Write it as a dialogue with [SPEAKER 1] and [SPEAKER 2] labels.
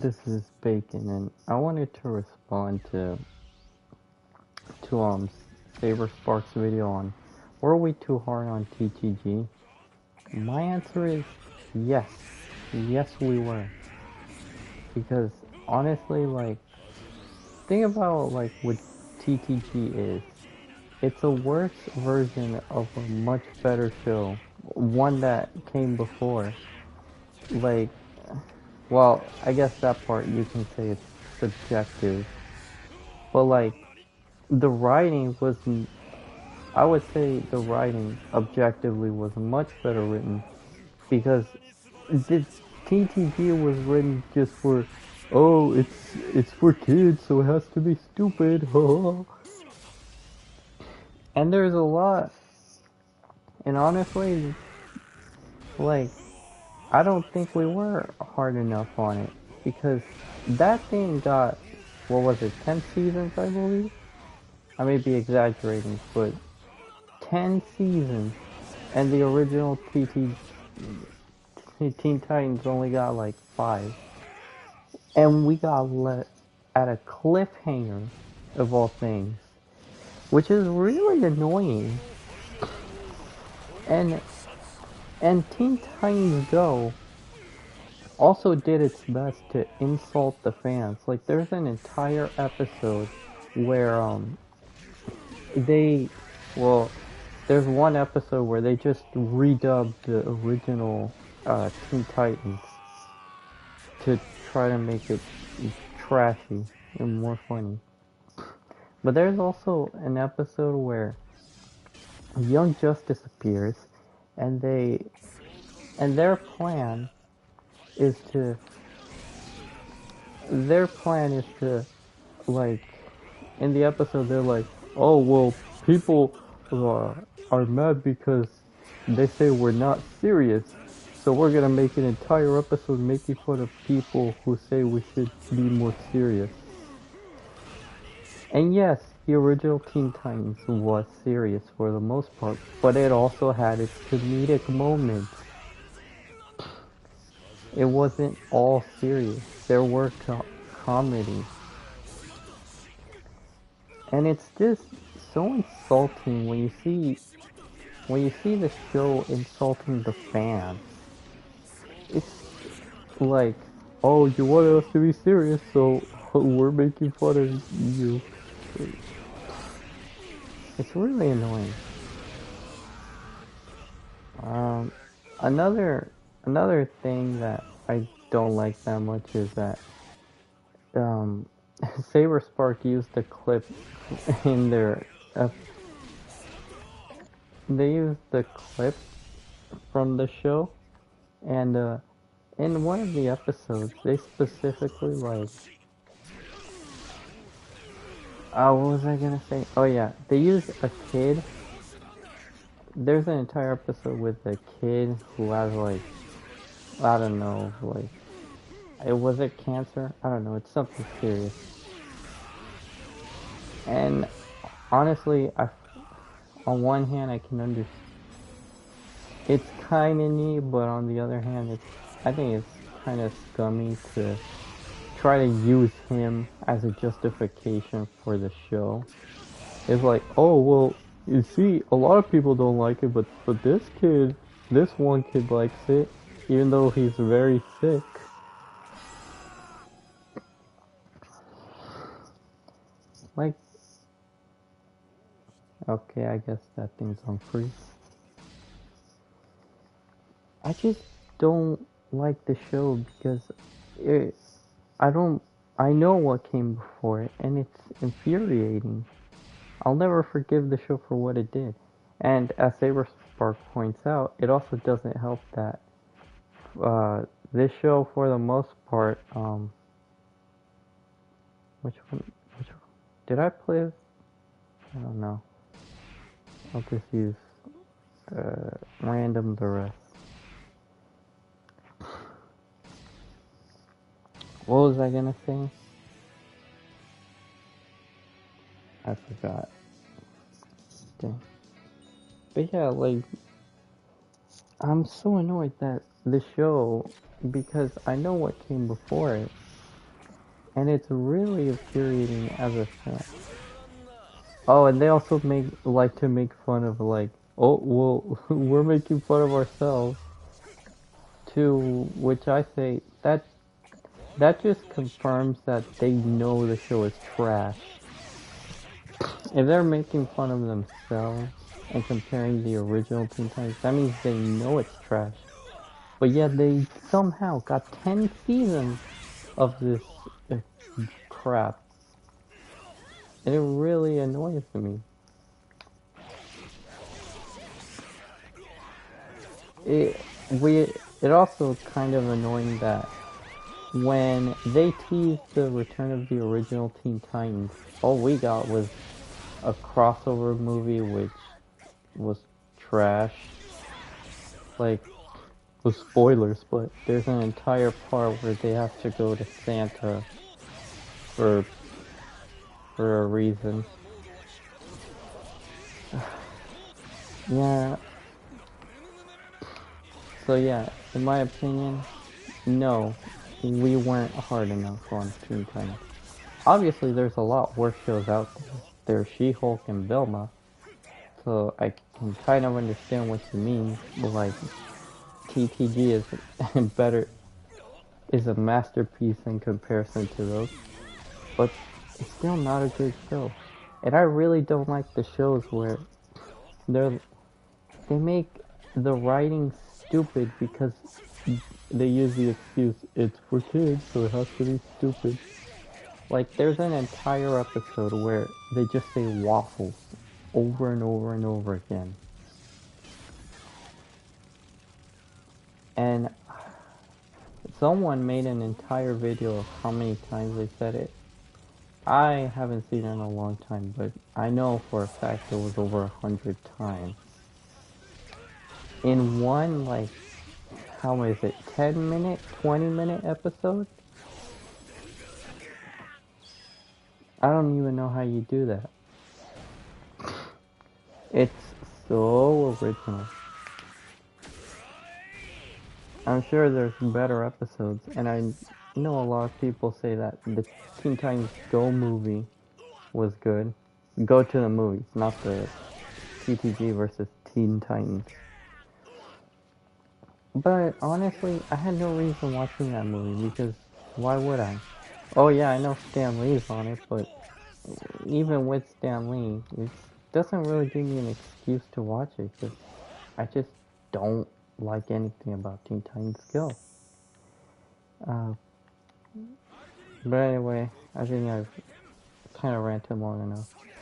[SPEAKER 1] This is Bacon, and I wanted to respond to Saberspark's video on were we too hard on TTG? My answer is yes. Yes, we were. Because honestly, like, think about like what TTG is. It's a worse version of a much better show, one that came before. Like, well, I guess that part you can say it's subjective, but like the writing was, I would say the writing objectively was much better written because the TTG was written just for, oh, it's for kids, so it has to be stupid. And there's a lot, and honestly, like, I don't think we were hard enough on it because that thing got, what was it, 10 seasons, I believe? I may be exaggerating, but 10 seasons, and the original Teen Titans only got like 5. And we got let at a cliffhanger, of all things, which is really annoying. And Teen Titans Go also did its best to insult the fans. Like there's an entire episode where they, well, there's one episode where they just redubbed the original Teen Titans to try to make it trashy and more funny. But there's also an episode where Young Justice appears, and their plan is to like, in the episode they're like, oh well, people are mad because they say we're not serious, so we're gonna make an entire episode making fun of people who say we should be more serious. And yes, the original Teen Titans was serious for the most part, but it also had its comedic moments. It wasn't all serious. There were comedy. And it's just so insulting when you see the show insulting the fans. It's like, oh, you wanted us to be serious, so we're making fun of you. It's really annoying. Um, another another thing that I don't like that much is that um, Saberspark used a clip in their they used the clip from the show, and in one of the episodes they specifically like, what was I gonna say? Oh yeah, they used a kid. There's an entire episode with a kid who has like, I don't know, like, it was it cancer? I don't know, it's something serious. And honestly, on one hand I can understand it's kind of neat, but on the other hand, I think it's kind of scummy to try to use him as a justification for the show. It's like, oh well, you see, a lot of people don't like it, but this one kid likes it, even though he's very sick. Like, okay, I guess that thing's on free. I just don't like the show because it, I don't, I know what came before it, and it's infuriating. I'll never forgive the show for what it did. And as Saberspark points out, it also doesn't help that this show, for the most part, which one? Did I play this? I don't know. I'll just use random the rest. What was I gonna say? I forgot. Dang. But yeah, like, I'm so annoyed that the show, because I know what came before it, and it's really infuriating as a fan. Oh, and they also like to make fun of like, oh well, we're making fun of ourselves. To which I say that just confirms that they know the show is trash. If they're making fun of themselves and comparing the original Teen Titans, that means they know it's trash. But yet they somehow got 10 seasons of this uh, crap. And it really annoys me. It we it also kind of annoying that when they teased the return of the original Teen Titans, all we got was a crossover movie which was trash. Like, with spoilers, but there's an entire part where they have to go to Santa for for a reason. Yeah, so yeah, in my opinion, no, we weren't hard enough on Teen Titans. Obviously, there's a lot worse shows out there. There's She-Hulk and Velma, so I can kind of understand what you mean. Like, TTG is better, is a masterpiece in comparison to those, but it's still not a good show. And I really don't like the shows where they're they make the writing stupid because they use the excuse it's for kids, so it has to be stupid. Like there's an entire episode where they just say waffles over and over and over again. And someone made an entire video of how many times they said it. I haven't seen it in a long time, but I know for a fact it was over 100 times. In one, like, how is it, 10-minute, 20-minute episode? I don't even know how you do that. It's so original. I'm sure there's better episodes, and I know a lot of people say that the Teen Titans Go movie was good. Go to the movies, not the TTG versus Teen Titans. But honestly, I had no reason watching that movie because why would I? Oh yeah, I know Stan Lee's on it, but even with Stan Lee, it doesn't really give me an excuse to watch it because I just don't like anything about Teen Titans Go. Uh, but anyway, I think I've kind of ranted long enough.